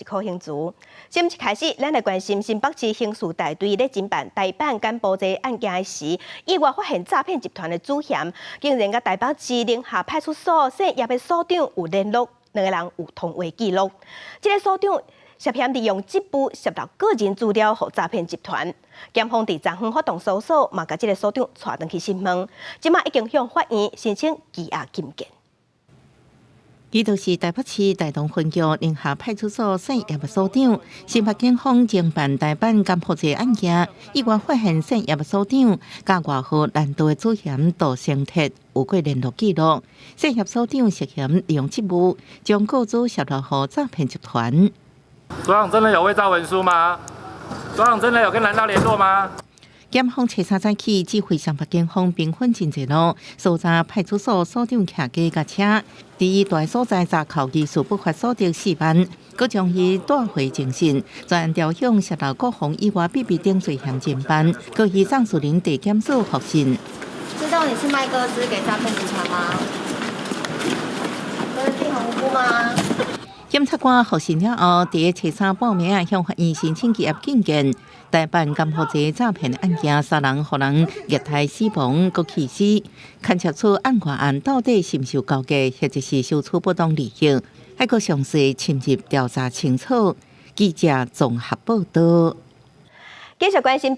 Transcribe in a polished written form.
一颗刑足。先一开始，咱来关心新北市刑事大队咧侦办台版干部这案件时，意外发现诈骗集团的主嫌竟然甲台北市宁夏派出所姓叶的所长有联络，两个人有通话记录。这个所长涉嫌利用这部泄露个人资料予诈骗集团。检方伫昨昏发动搜索，嘛甲这个所长带回去审问，即马已经向法院申请羁押禁见。伊就是台北市大同分局宁夏派出所姓叶的所长。新北警方侦办台版干破这案件，意外发现姓叶的所长甲外号难道的主嫌杜成铁有过联络记录。姓叶所长涉嫌利用职务将个资泄露予诈骗集团。所长真的有伪造文书吗？所长真的有跟蓝道联络吗？检方查3早起指挥新北警方兵分真济路，搜查派出所所长骑机甲车，伫伊住所在闸口技术不法所得4万，佮将伊带回侦讯，专案调向泄露国防以外秘密等罪嫌侦办，佮以上树林地检署复讯。知道你是卖鸽子给诈骗集团吗？鸽子很无辜吗？检察官复讯了后，伫查3报名向法院申请羁押禁见。台办干破这诈骗案件，3人互人虐待死亡，佮气死，勘测出案外案到底是毋是有交易，或者是收取不当利益，还佮详细深入调查清楚。记者综合报道。继续关心。